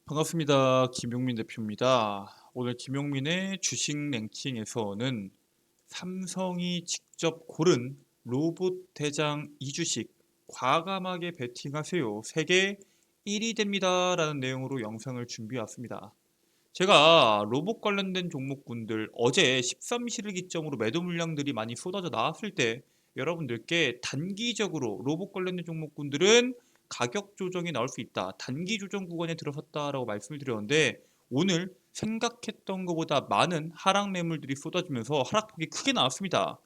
반갑습니다. 김용민 대표입니다. 오늘 김용민의 주식 랭킹에서는 삼성이 직접 고른 로봇 대장 2주식 과감하게 베팅하세요. 세계 1위 됩니다. 라는 내용으로 영상을 준비해 왔습니다. 제가 로봇 관련된 종목군들 어제 13시를 기점으로 매도 물량들이 많이 쏟아져 나왔을 때 여러분들께 단기적으로 로봇 관련된 종목군들은 가격 조정이 나올 수 있다. 단기 조정 구간에 들어섰다라고 말씀을 드렸는데 오늘 생각했던 것보다 많은 하락 매물들이 쏟아지면서 하락폭이 크게 나왔습니다.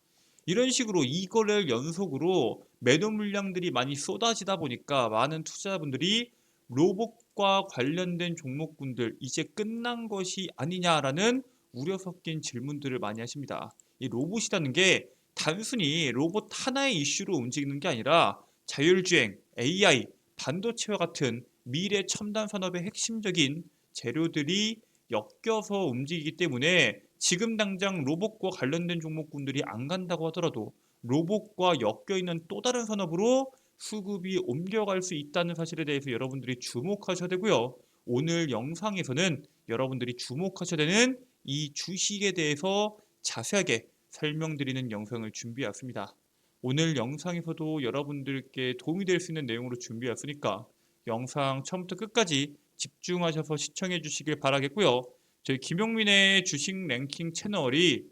이런 식으로 이거를 연속으로 매도 물량들이 많이 쏟아지다 보니까 많은 투자자분들이 로봇과 관련된 종목군들 이제 끝난 것이 아니냐라는 우려 섞인 질문들을 많이 하십니다. 이 로봇이라는 게 단순히 로봇 하나의 이슈로 움직이는 게 아니라 자율주행, AI, 반도체와 같은 미래 첨단 산업의 핵심적인 재료들이 엮여서 움직이기 때문에 지금 당장 로봇과 관련된 종목군들이 안 간다고 하더라도 로봇과 엮여 있는 또 다른 산업으로 수급이 옮겨갈 수 있다는 사실에 대해서 여러분들이 주목하셔야 되고요. 오늘 영상에서는 여러분들이 주목하셔야 되는 이 주식에 대해서 자세하게 설명드리는 영상을 준비했습니다. 오늘 영상에서도 여러분들께 도움이 될 수 있는 내용으로 준비했으니까 영상 처음부터 끝까지 집중하셔서 시청해 주시길 바라겠고요. 저희 김용민의 주식 랭킹 채널이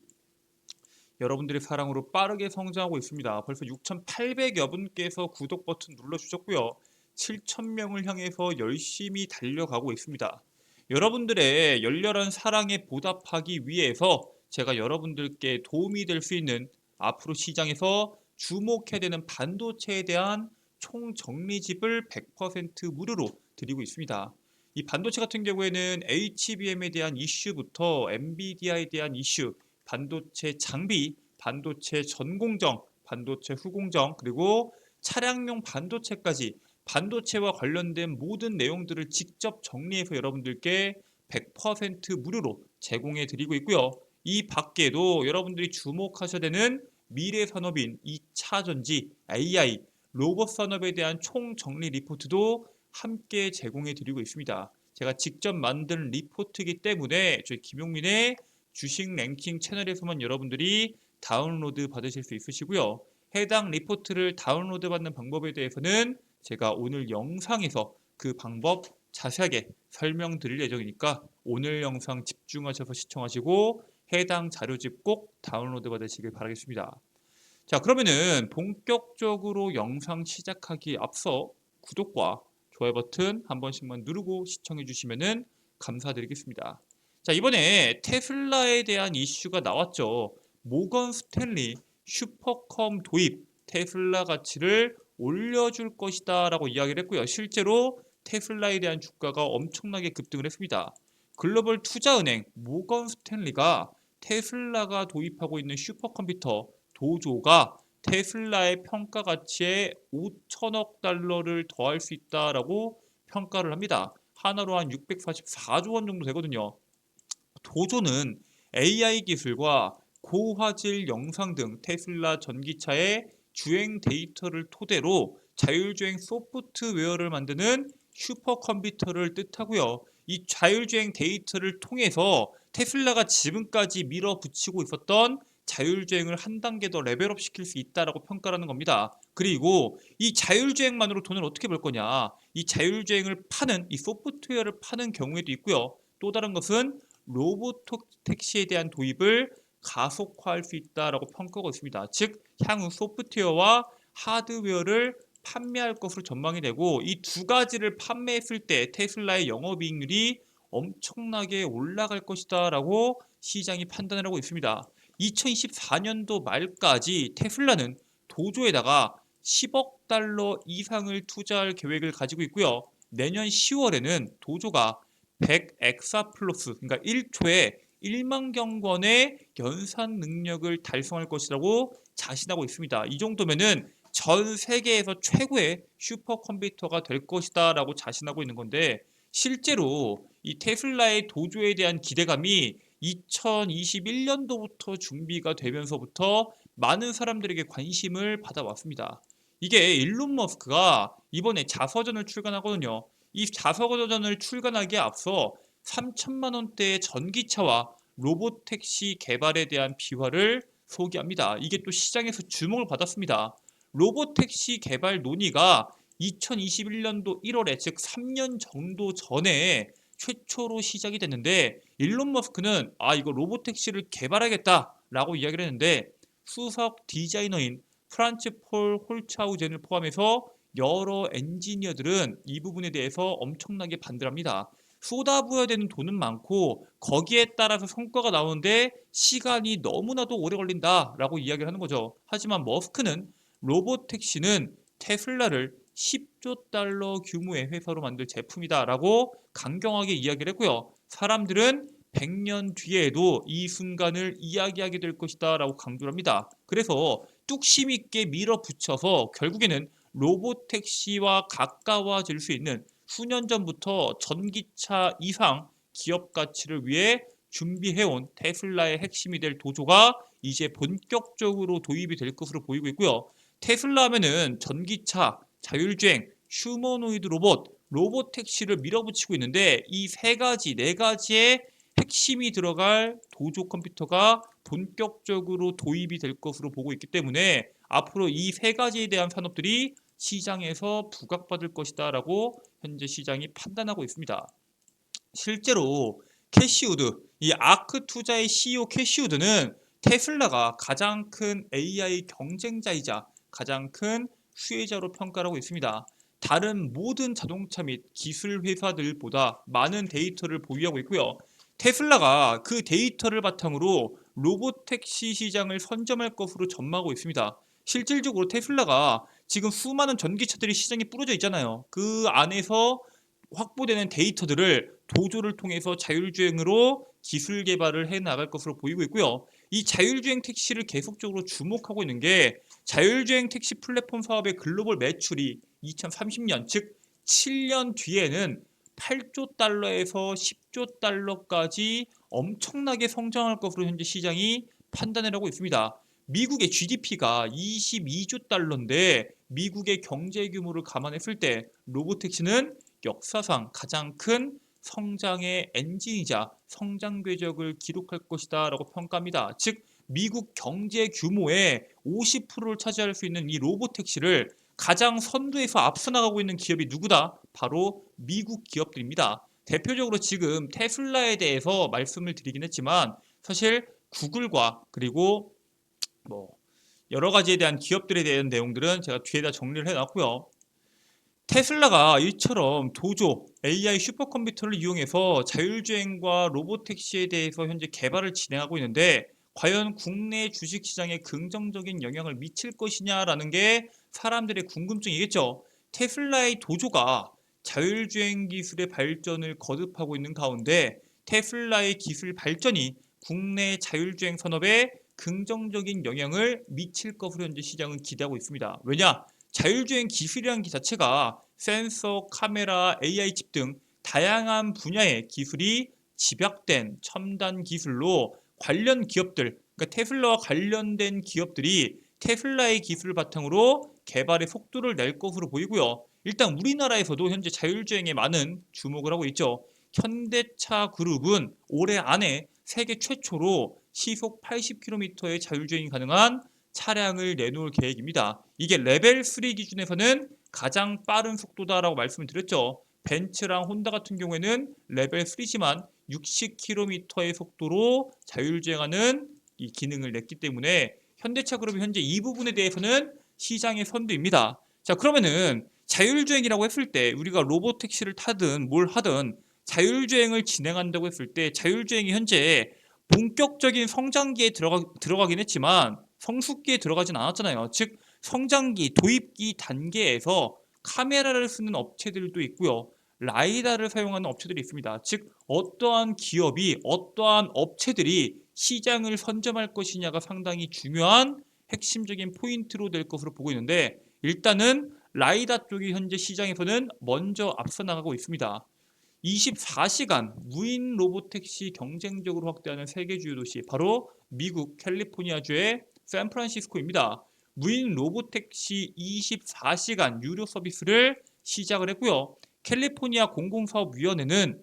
여러분들의 사랑으로 빠르게 성장하고 있습니다. 벌써 6,800여 분께서 구독 버튼 눌러주셨고요. 7,000명을 향해서 열심히 달려가고 있습니다. 여러분들의 열렬한 사랑에 보답하기 위해서 제가 여러분들께 도움이 될 수 있는 앞으로 시장에서 주목해야 되는 반도체에 대한 총정리집을 100% 무료로 드리고 있습니다. 이 반도체 같은 경우에는 HBM에 대한 이슈부터 엔비디아에 대한 이슈, 반도체 장비, 반도체 전공정, 반도체 후공정, 그리고 차량용 반도체까지 반도체와 관련된 모든 내용들을 직접 정리해서 여러분들께 100% 무료로 제공해 드리고 있고요. 이 밖에도 여러분들이 주목하셔야 되는 미래 산업인 2차 전지, AI, 로봇 산업에 대한 총정리 리포트도 함께 제공해 드리고 있습니다. 제가 직접 만든 리포트이기 때문에 저희 김용민의 주식 랭킹 채널에서만 여러분들이 다운로드 받으실 수 있으시고요. 해당 리포트를 다운로드 받는 방법에 대해서는 제가 오늘 영상에서 그 방법 자세하게 설명드릴 예정이니까 오늘 영상 집중하셔서 시청하시고 해당 자료집 꼭 다운로드 받으시길 바라겠습니다. 자, 그러면은 본격적으로 영상 시작하기 앞서 구독과 좋아요 버튼 한 번씩만 누르고 시청해 주시면은 감사드리겠습니다. 자, 이번에 테슬라에 대한 이슈가 나왔죠. 모건 스탠리 슈퍼컴 도입 테슬라 가치를 올려줄 것이다 라고 이야기를 했고요. 실제로 테슬라에 대한 주가가 엄청나게 급등을 했습니다. 글로벌 투자은행 모건 스탠리가 테슬라가 도입하고 있는 슈퍼컴퓨터 도조가 테슬라의 평가 가치에 5천억 달러를 더할 수 있다라고 평가를 합니다. 하나로 한 644조 원 정도 되거든요. 도조는 AI 기술과 고화질 영상 등 테슬라 전기차의 주행 데이터를 토대로 자율주행 소프트웨어를 만드는 슈퍼컴퓨터를 뜻하고요. 이 자율주행 데이터를 통해서 테슬라가 지금까지 밀어붙이고 있었던 자율주행을 한 단계 더 레벨업 시킬 수 있다라고 평가하는 겁니다. 그리고 이 자율주행만으로 돈을 어떻게 벌 거냐? 이 자율주행을 파는 이 소프트웨어를 파는 경우에도 있고요. 또 다른 것은 로봇 택시에 대한 도입을 가속화할 수 있다라고 평가하고 있습니다. 즉 향후 소프트웨어와 하드웨어를 판매할 것으로 전망이 되고 이 두 가지를 판매했을 때 테슬라의 영업이익률이 엄청나게 올라갈 것이다라고 시장이 판단을 하고 있습니다. 2024년도 말까지 테슬라는 도조에다가 10억 달러 이상을 투자할 계획을 가지고 있고요. 내년 10월에는 도조가 100 엑사플로스, 그러니까 1초에 1만 경권의 연산 능력을 달성할 것이라고 자신하고 있습니다. 이 정도면은 전 세계에서 최고의 슈퍼컴퓨터가 될 것이다라고 자신하고 있는 건데 실제로 이 테슬라의 도조에 대한 기대감이 2021년도부터 준비가 되면서부터 많은 사람들에게 관심을 받아왔습니다. 이게 일론 머스크가 이번에 자서전을 출간하거든요. 이 자석 버전을 출간하기에 앞서 3천만 원대의 전기차와 로봇택시 개발에 대한 비화를 소개합니다. 이게 또 시장에서 주목을 받았습니다. 로봇택시 개발 논의가 2021년도 1월에 즉 3년 정도 전에 최초로 시작이 됐는데 일론 머스크는 이거 로봇택시를 개발하겠다라고 이야기를 했는데 수석 디자이너인 프란츠 폴 홀차우젠을 포함해서 여러 엔지니어들은 이 부분에 대해서 엄청나게 반대를 합니다. 쏟아부어야 되는 돈은 많고 거기에 따라서 성과가 나오는데 시간이 너무나도 오래 걸린다라고 이야기를 하는 거죠. 하지만 머스크는 로봇택시는 테슬라를 10조 달러 규모의 회사로 만들 제품이다라고 강경하게 이야기를 했고요. 사람들은 100년 뒤에도 이 순간을 이야기하게 될 것이다 라고 강조를 합니다. 그래서 뚝심 있게 밀어붙여서 결국에는 로봇택시와 가까워질 수 있는 수년 전부터 전기차 이상 기업 가치를 위해 준비해온 테슬라의 핵심이 될 도조가 이제 본격적으로 도입이 될 것으로 보이고 있고요. 테슬라 하면은 전기차, 자율주행, 휴머노이드 로봇, 로봇택시를 밀어붙이고 있는데 이 세 가지, 네 가지의 핵심이 들어갈 도조 컴퓨터가 본격적으로 도입이 될 것으로 보고 있기 때문에 앞으로 이 세 가지에 대한 산업들이 시장에서 부각받을 것이다 라고 현재 시장이 판단하고 있습니다. 실제로 캐시우드, 이 아크 투자의 CEO 캐시우드는 테슬라가 가장 큰 AI 경쟁자이자 가장 큰 수혜자로 평가를 하고 있습니다. 다른 모든 자동차 및 기술 회사들보다 많은 데이터를 보유하고 있고요. 테슬라가 그 데이터를 바탕으로 로봇택시 시장을 선점할 것으로 전망하고 있습니다. 실질적으로 테슬라가 지금 수많은 전기차들이 시장에 뿌려져 있잖아요. 그 안에서 확보되는 데이터들을 도조를 통해서 자율주행으로 기술 개발을 해 나갈 것으로 보이고 있고요. 이 자율주행 택시를 계속적으로 주목하고 있는 게 자율주행 택시 플랫폼 사업의 글로벌 매출이 2030년 즉 7년 뒤에는 8조 달러에서 10조 달러까지 엄청나게 성장할 것으로 현재 시장이 판단을 하고 있습니다. 미국의 GDP가 22조 달러인데 미국의 경제 규모를 감안했을 때 로봇택시는 역사상 가장 큰 성장의 엔진이자 성장 궤적을 기록할 것이다 라고 평가합니다. 즉 미국 경제 규모의 50%를 차지할 수 있는 이 로봇택시를 가장 선두에서 앞서 나가고 있는 기업이 누구다? 바로 미국 기업들입니다. 대표적으로 지금 테슬라에 대해서 말씀을 드리긴 했지만 사실 구글과 그리고 뭐 여러 가지에 대한 기업들에 대한 내용들은 제가 뒤에다 정리를 해놨고요. 테슬라가 이처럼 도조, AI 슈퍼컴퓨터를 이용해서 자율주행과 로봇택시에 대해서 현재 개발을 진행하고 있는데 과연 국내 주식시장에 긍정적인 영향을 미칠 것이냐라는 게 사람들의 궁금증이겠죠. 테슬라의 도조가 자율주행 기술의 발전을 거듭하고 있는 가운데 테슬라의 기술 발전이 국내 자율주행 산업에 긍정적인 영향을 미칠 것으로 현재 시장은 기대하고 있습니다. 왜냐? 자율주행 기술이라는 게 자체가 센서, 카메라, AI 칩 등 다양한 분야의 기술이 집약된 첨단 기술로 관련 기업들, 그러니까 테슬라와 관련된 기업들이 테슬라의 기술을 바탕으로 개발의 속도를 낼 것으로 보이고요. 일단 우리나라에서도 현재 자율주행에 많은 주목을 하고 있죠. 현대차 그룹은 올해 안에 세계 최초로 시속 80km의 자율주행이 가능한 차량을 내놓을 계획입니다. 이게 레벨 3 기준에서는 가장 빠른 속도다라고 말씀을 드렸죠. 벤츠랑 혼다 같은 경우에는 레벨 3지만 60km의 속도로 자율주행하는 이 기능을 냈기 때문에 현대차 그룹이 현재 이 부분에 대해서는 시장의 선두입니다. 자, 그러면은 자율주행이라고 했을 때 우리가 로봇 택시를 타든 뭘 하든 자율주행을 진행한다고 했을 때 자율주행이 현재 본격적인 성장기에 들어가긴 했지만 성숙기에 들어가진 않았잖아요. 즉 성장기, 도입기 단계에서 카메라를 쓰는 업체들도 있고요. 라이다를 사용하는 업체들이 있습니다. 즉 어떠한 기업이 어떠한 업체들이 시장을 선점할 것이냐가 상당히 중요한 핵심적인 포인트로 될 것으로 보고 있는데 일단은 라이다 쪽이 현재 시장에서는 먼저 앞서 나가고 있습니다. 24시간 무인 로봇택시 경쟁적으로 확대하는 세계 주요 도시 바로 미국 캘리포니아주의 샌프란시스코입니다. 무인 로봇택시 24시간 유료 서비스를 시작을 했고요. 캘리포니아 공공사업위원회는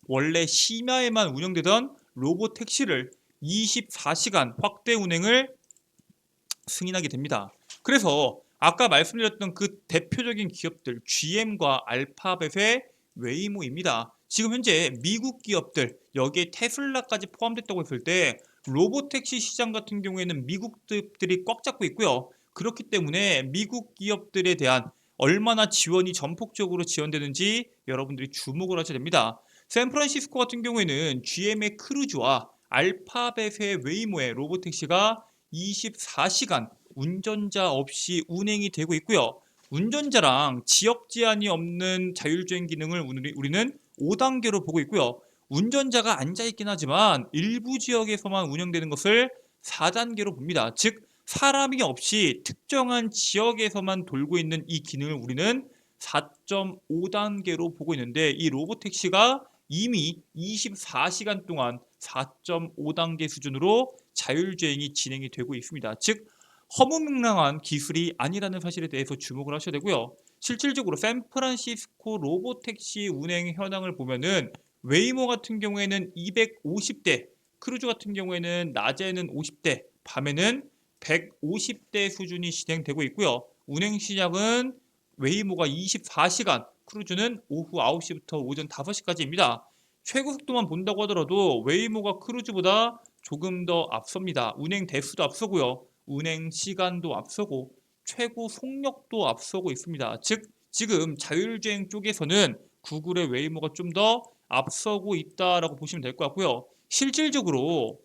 원래 심야에만 운영되던 로보택시를 24시간 확대 운행을 승인하게 됩니다. 그래서 아까 말씀드렸던 그 대표적인 기업들 GM과 알파벳의 웨이모입니다. 지금 현재 미국 기업들 여기에 테슬라까지 포함됐다고 했을 때 로보택시 시장 같은 경우에는 미국 기업들이 꽉 잡고 있고요. 그렇기 때문에 미국 기업들에 대한 얼마나 지원이 전폭적으로 지원되는지 여러분들이 주목을 하셔야 됩니다. 샌프란시스코 같은 경우에는 GM의 크루즈와 알파벳의 웨이모의 로보택시가 24시간 운전자 없이 운행이 되고 있고요. 운전자랑 지역 제한이 없는 자율주행 기능을 우리는 5단계로 보고 있고요. 운전자가 앉아있긴 하지만 일부 지역에서만 운영되는 것을 4단계로 봅니다. 즉 사람이 없이 특정한 지역에서만 돌고 있는 이 기능을 우리는 4.5단계로 보고 있는데 이 로보택시가 이미 24시간 동안 4.5단계 수준으로 자율주행이 진행이 되고 있습니다. 즉 허무맹랑한 기술이 아니라는 사실에 대해서 주목을 하셔야 되고요. 실질적으로 샌프란시스코 로보택시 운행 현황을 보면은 웨이모 같은 경우에는 250대, 크루즈 같은 경우에는 낮에는 50대, 밤에는 150대 수준이 진행되고 있고요. 운행 시작은 웨이모가 24시간, 크루즈는 오후 9시부터 오전 5시까지입니다. 최고 속도만 본다고 하더라도 웨이모가 크루즈보다 조금 더 앞섭니다. 운행 대수도 앞서고요. 운행 시간도 앞서고 최고 속력도 앞서고 있습니다. 즉 지금 자율주행 쪽에서는 구글의 웨이모가 좀 더 앞서고 있다라고 보시면 될 것 같고요. 실질적으로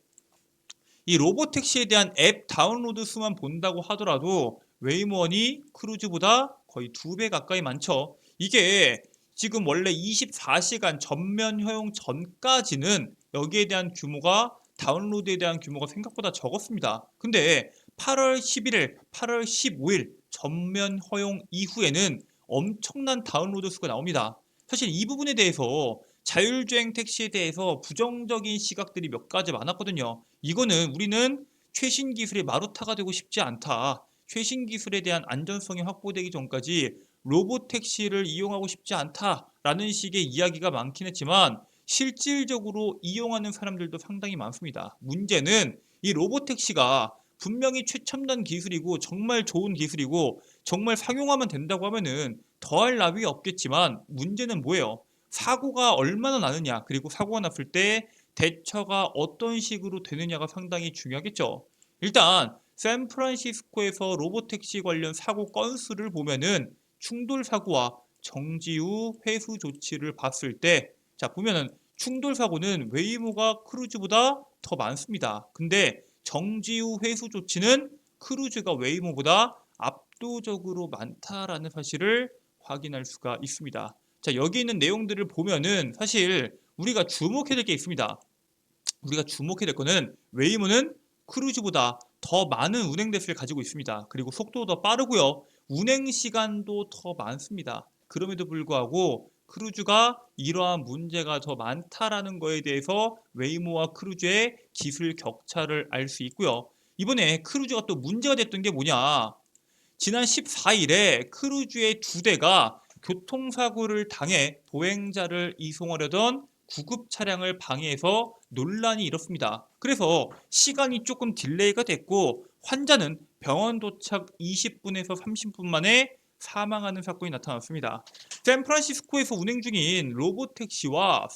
이 로보택시에 대한 앱 다운로드 수만 본다고 하더라도 웨이모원이 크루즈보다 거의 2배 가까이 많죠. 이게 지금 원래 24시간 전면 허용 전까지는 여기에 대한 규모가 다운로드에 대한 규모가 생각보다 적었습니다. 근데 8월 11일, 8월 15일 전면 허용 이후에는 엄청난 다운로드 수가 나옵니다. 사실 이 부분에 대해서 자율주행 택시에 대해서 부정적인 시각들이 몇 가지 많았거든요. 이거는 우리는 최신 기술의 마루타가 되고 싶지 않다. 최신 기술에 대한 안전성이 확보되기 전까지 로보택시를 이용하고 싶지 않다라는 식의 이야기가 많긴 했지만 실질적으로 이용하는 사람들도 상당히 많습니다. 문제는 이 로보택시가 분명히 최첨단 기술이고 정말 좋은 기술이고 정말 상용하면 된다고 하면은 더할 나위 없겠지만 문제는 뭐예요? 사고가 얼마나 나느냐 그리고 사고가 났을 때 대처가 어떤 식으로 되느냐가 상당히 중요하겠죠. 일단 샌프란시스코에서 로보택시 관련 사고 건수를 보면은 충돌 사고와 정지 후 회수 조치를 봤을 때 자 보면은 충돌 사고는 웨이모가 크루즈보다 더 많습니다. 근데 정지 후 회수 조치는 크루즈가 웨이모보다 압도적으로 많다라는 사실을 확인할 수가 있습니다. 자, 여기 있는 내용들을 보면은 사실 우리가 주목해야 될 게 있습니다. 우리가 주목해야 될 거는 웨이모는 크루즈보다 더 많은 운행 대수를 가지고 있습니다. 그리고 속도도 더 빠르고요. 운행 시간도 더 많습니다. 그럼에도 불구하고 크루즈가 이러한 문제가 더 많다라는 거에 대해서 웨이모와 크루즈의 기술 격차를 알 수 있고요. 이번에 크루즈가 또 문제가 됐던 게 뭐냐? 지난 14일에 크루즈의 2대가 교통사고를 당해 보행자를 이송하려던 구급 차량을 방해해서 논란이 일었습니다. 그래서 시간이 조금 딜레이가 됐고 환자는 병원 도착 20분에서 30분 만에 사망하는 사건이 나타났습니다. 샌프란시스코에서 운행 중인 로보택시가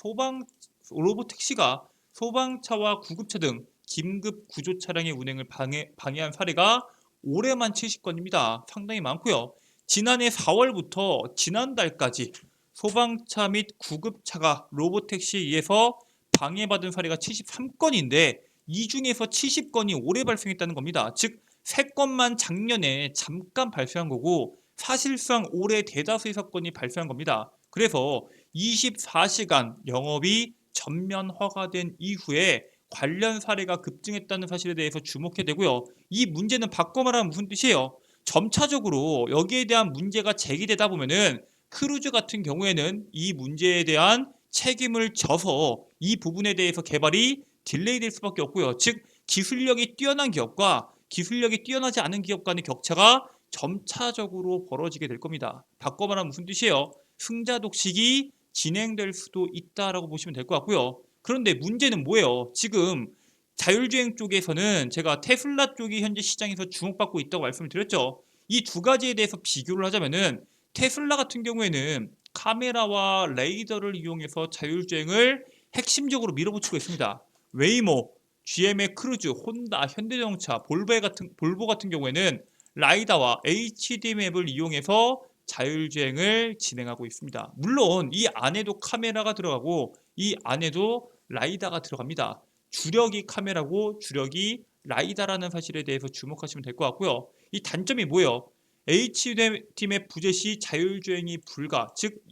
소방차와 구급차 등 긴급 구조 차량의 운행을 방해한 사례가 올해만 70건입니다. 상당히 많고요. 지난해 4월부터 지난달까지 소방차 및 구급차가 로보택시에 의해서 방해받은 사례가 73건인데 이 중에서 70건이 올해 발생했다는 겁니다. 즉 3건만 작년에 잠깐 발생한 거고 사실상 올해 대다수의 사건이 발생한 겁니다. 그래서 24시간 영업이 전면 허가된 이후에 관련 사례가 급증했다는 사실에 대해서 주목해야 되고요. 이 문제는 바꿔 말하면 무슨 뜻이에요? 점차적으로 여기에 대한 문제가 제기되다 보면은 크루즈 같은 경우에는 이 문제에 대한 책임을 져서 이 부분에 대해서 개발이 딜레이될 수밖에 없고요. 즉 기술력이 뛰어난 기업과 기술력이 뛰어나지 않은 기업 간의 격차가 점차적으로 벌어지게 될 겁니다. 바꿔 말하면 무슨 뜻이에요? 승자 독식이 진행될 수도 있다라고 보시면 될 것 같고요. 그런데 문제는 뭐예요? 지금 자율주행 쪽에서는 제가 테슬라 쪽이 현재 시장에서 주목받고 있다고 말씀을 드렸죠. 이 두 가지에 대해서 비교를 하자면은 테슬라 같은 경우에는 카메라와 레이더를 이용해서 자율주행을 핵심적으로 밀어붙이고 있습니다. 웨이모, GM의 크루즈, 혼다, 현대자동차, 볼보 같은 경우에는 라이다와 HD 맵을 이용해서 자율주행을 진행하고 있습니다. 물론 이 안에도 카메라가 들어가고 이 안에도 라이다가 들어갑니다. 주력이 카메라고 주력이 라이다라는 사실에 대해서 주목하시면 될 것 같고요. 이 단점이 뭐예요? HDM의 부재 시 자율주행이 불가, 즉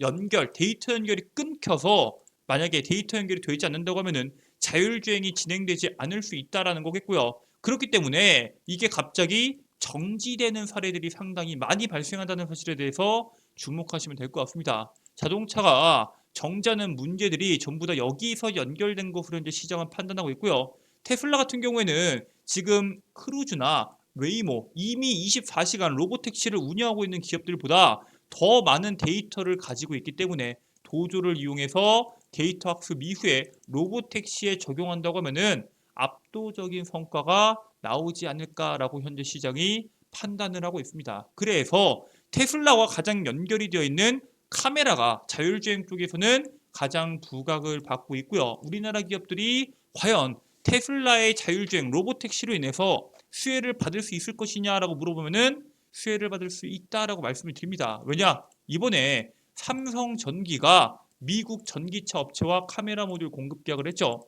데이터 연결이 끊겨서 만약에 데이터 연결이 되지 않는다고 하면은 자율주행이 진행되지 않을 수 있다라는 거겠고요. 그렇기 때문에 이게 갑자기 정지되는 사례들이 상당히 많이 발생한다는 사실에 대해서 주목하시면 될 것 같습니다. 자동차가 정지하는 문제들이 전부 다 여기서 연결된 것으로 현재 시장은 판단하고 있고요. 테슬라 같은 경우에는 지금 크루즈나 웨이모 이미 24시간 로보택시를 운영하고 있는 기업들보다 더 많은 데이터를 가지고 있기 때문에 도조를 이용해서 데이터 학습 이후에 로보택시에 적용한다고 하면은 압도적인 성과가 나오지 않을까라고 현재 시장이 판단을 하고 있습니다. 그래서 테슬라와 가장 연결이 되어 있는 카메라가 자율주행 쪽에서는 가장 부각을 받고 있고요. 우리나라 기업들이 과연 테슬라의 자율주행 로보택시로 인해서 수혜를 받을 수 있을 것이냐라고 물어보면은 수혜를 받을 수 있다라고 말씀을 드립니다. 왜냐? 이번에 삼성전기가 미국 전기차 업체와 카메라 모듈 공급 계약을 했죠.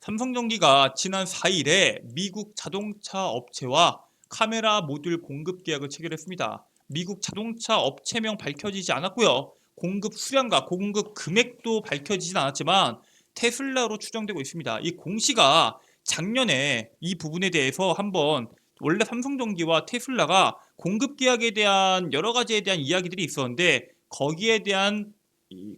삼성전기가 지난 4일에 미국 자동차 업체와 카메라 모듈 공급 계약을 체결했습니다. 미국 자동차 업체명 밝혀지지 않았고요. 공급 수량과 공급 금액도 밝혀지진 않았지만 테슬라로 추정되고 있습니다. 이 공시가 작년에 이 부분에 대해서 한번 원래 삼성전기와 테슬라가 공급 계약에 대한 여러 가지에 대한 이야기들이 있었는데 거기에 대한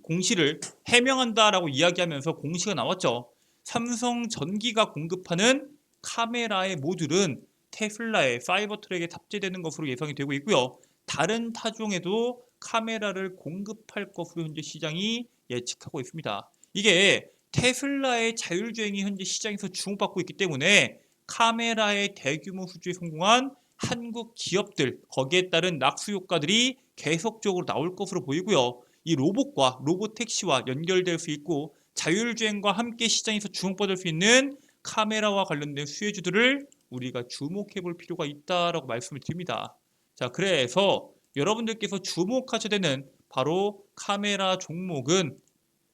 공시를 해명한다라고 이야기하면서 공시가 나왔죠. 삼성전기가 공급하는 카메라의 모듈은 테슬라의 사이버트랙에 탑재되는 것으로 예상이 되고 있고요. 다른 타종에도 카메라를 공급할 것으로 현재 시장이 예측하고 있습니다. 이게 테슬라의 자율주행이 현재 시장에서 주목받고 있기 때문에 카메라의 대규모 수주에 성공한 한국 기업들 거기에 따른 낙수 효과들이 계속적으로 나올 것으로 보이고요. 이 로봇과 로봇택시와 연결될 수 있고 자율주행과 함께 시장에서 주목받을 수 있는 카메라와 관련된 수혜주들을 우리가 주목해 볼 필요가 있다라고 말씀을 드립니다. 자, 그래서 여러분들께서 주목하셔야 되는 바로 카메라 종목은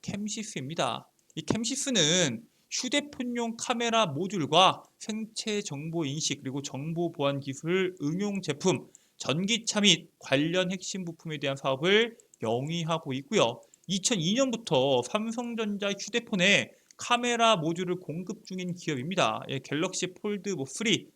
캠시스입니다. 이 캠시스는 휴대폰용 카메라 모듈과 생체 정보 인식 그리고 정보 보안 기술 응용 제품, 전기차 및 관련 핵심 부품에 대한 사업을 영위하고 있고요. 2002년부터 삼성전자 휴대폰에 카메라 모듈을 공급 중인 기업입니다. 예, 갤럭시 폴드 3, 2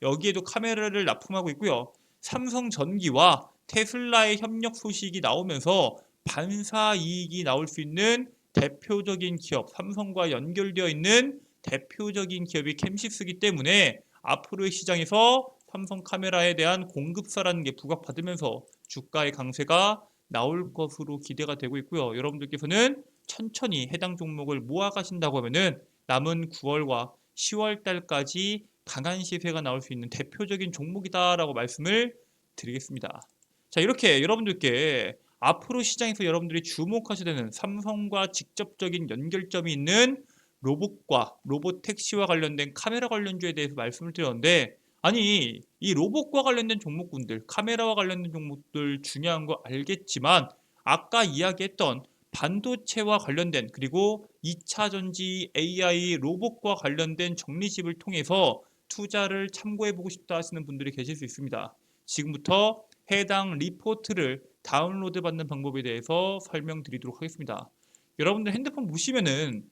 여기에도 카메라를 납품하고 있고요. 삼성전기와 테슬라의 협력 소식이 나오면서 반사 이익이 나올 수 있는 대표적인 기업, 삼성과 연결되어 있는 대표적인 기업이 캠시스이기 때문에 앞으로의 시장에서 삼성 카메라에 대한 공급사라는 게 부각받으면서 주가의 강세가 나올 것으로 기대가 되고 있고요. 여러분들께서는 천천히 해당 종목을 모아 가신다고 하면은 남은 9월과 10월 달까지 강한 시세가 나올 수 있는 대표적인 종목이다라고 말씀을 드리겠습니다. 자, 이렇게 여러분들께 앞으로 시장에서 여러분들이 주목하셔야 되는 삼성과 직접적인 연결점이 있는 로봇과 로봇 택시와 관련된 카메라 관련주에 대해서 말씀을 드렸는데 아니 이 로봇과 관련된 종목군들 카메라와 관련된 종목들 중요한 거 알겠지만 아까 이야기했던 반도체와 관련된 그리고 2차 전지 AI 로봇과 관련된 정리집을 통해서 투자를 참고해 보고 싶다 하시는 분들이 계실 수 있습니다. 지금부터 해당 리포트를 다운로드 받는 방법에 대해서 설명드리도록 하겠습니다. 여러분들 핸드폰 보시면은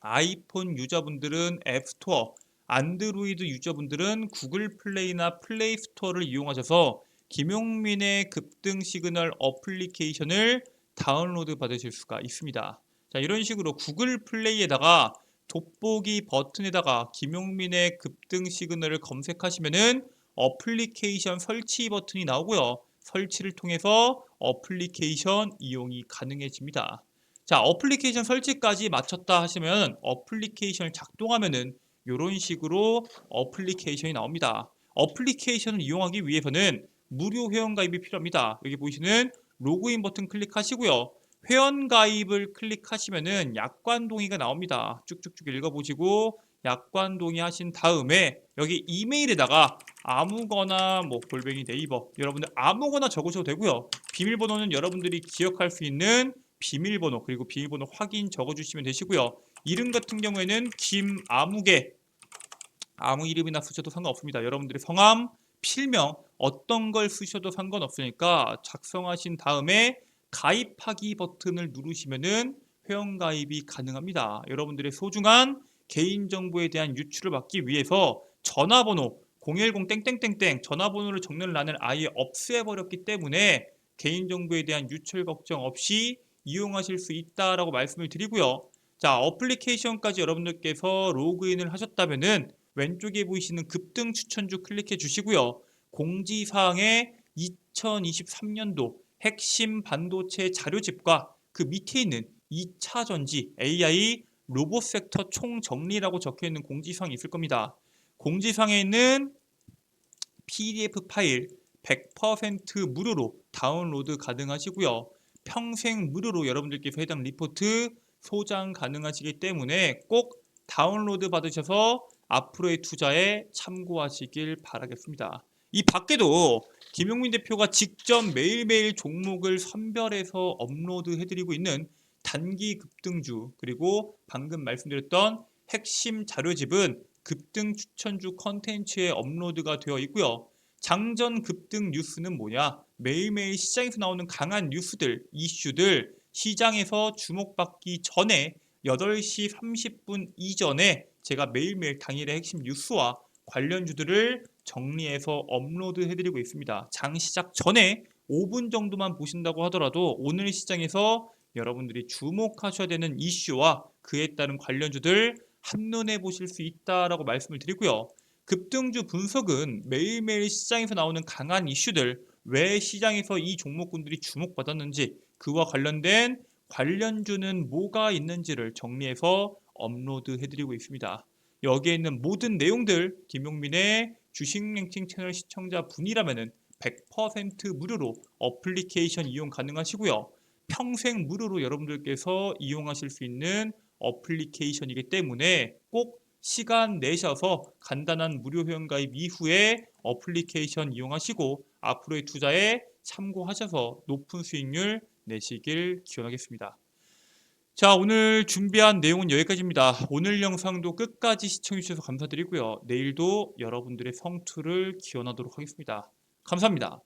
아이폰 유저분들은 앱스토어, 안드로이드 유저분들은 구글 플레이나 플레이 스토어를 이용하셔서 김용민의 급등 시그널 어플리케이션을 다운로드 받으실 수가 있습니다. 자, 이런 식으로 구글 플레이에다가 돋보기 버튼에다가 김용민의 급등 시그널을 검색하시면은 어플리케이션 설치 버튼이 나오고요. 설치를 통해서 어플리케이션 이용이 가능해집니다. 자, 어플리케이션 설치까지 마쳤다 하시면 어플리케이션을 작동하면은 이런 식으로 어플리케이션이 나옵니다. 어플리케이션을 이용하기 위해서는 무료 회원가입이 필요합니다. 여기 보시는 로그인 버튼 클릭하시고요. 회원가입을 클릭하시면은 약관 동의가 나옵니다. 쭉쭉쭉 읽어보시고 약관 동의하신 다음에 여기 이메일에다가 아무거나 뭐 골뱅이 네이버 여러분들 아무거나 적으셔도 되고요. 비밀번호는 여러분들이 기억할 수 있는 비밀번호 그리고 비밀번호 확인 적어주시면 되시고요. 이름 같은 경우에는 김아무개 아무 이름이나 쓰셔도 상관없습니다. 여러분들의 성함, 필명 어떤 걸 쓰셔도 상관없으니까 작성하신 다음에 가입하기 버튼을 누르시면은 회원가입이 가능합니다. 여러분들의 소중한 개인정보에 대한 유출을 막기 위해서 전화번호 010 땡땡땡땡 전화번호를 적는 란을 아예 없애버렸기 때문에 개인정보에 대한 유출 걱정 없이 이용하실 수 있다라고 말씀을 드리고요. 자, 어플리케이션까지 여러분들께서 로그인을 하셨다면은 왼쪽에 보이시는 급등 추천주 클릭해 주시고요. 공지사항에 2023년도 핵심 반도체 자료집과 그 밑에 있는 2차 전지 AI 로봇 섹터 총정리라고 적혀 있는 공지사항이 있을 겁니다. 공지사항에 있는 PDF 파일 100% 무료로 다운로드 가능하시고요. 평생 무료로 여러분들께서 해당 리포트 소장 가능하시기 때문에 꼭 다운로드 받으셔서 앞으로의 투자에 참고하시길 바라겠습니다. 이 밖에도 김용민 대표가 직접 매일매일 종목을 선별해서 업로드해드리고 있는 단기 급등주 그리고 방금 말씀드렸던 핵심 자료집은 급등 추천주 컨텐츠에 업로드가 되어 있고요. 장전 급등 뉴스는 뭐냐? 매일매일 시장에서 나오는 강한 뉴스들, 이슈들 시장에서 주목받기 전에 8시 30분 이전에 제가 매일매일 당일의 핵심 뉴스와 관련주들을 정리해서 업로드해드리고 있습니다. 장 시작 전에 5분 정도만 보신다고 하더라도 오늘 시장에서 여러분들이 주목하셔야 되는 이슈와 그에 따른 관련주들 한눈에 보실 수 있다라고 말씀을 드리고요. 급등주 분석은 매일매일 시장에서 나오는 강한 이슈들, 왜 시장에서 이 종목군들이 주목받았는지 그와 관련된 관련주는 뭐가 있는지를 정리해서 업로드해드리고 있습니다. 여기에 있는 모든 내용들 김용민의 주식 랭킹 채널 시청자 분이라면 100% 무료로 어플리케이션 이용 가능하시고요. 평생 무료로 여러분들께서 이용하실 수 있는 어플리케이션이기 때문에 꼭 시간 내셔서 간단한 무료 회원가입 이후에 어플리케이션 이용하시고 앞으로의 투자에 참고하셔서 높은 수익률 내시길 기원하겠습니다. 자, 오늘 준비한 내용은 여기까지입니다. 오늘 영상도 끝까지 시청해주셔서 감사드리고요. 내일도 여러분들의 성투를 기원하도록 하겠습니다. 감사합니다.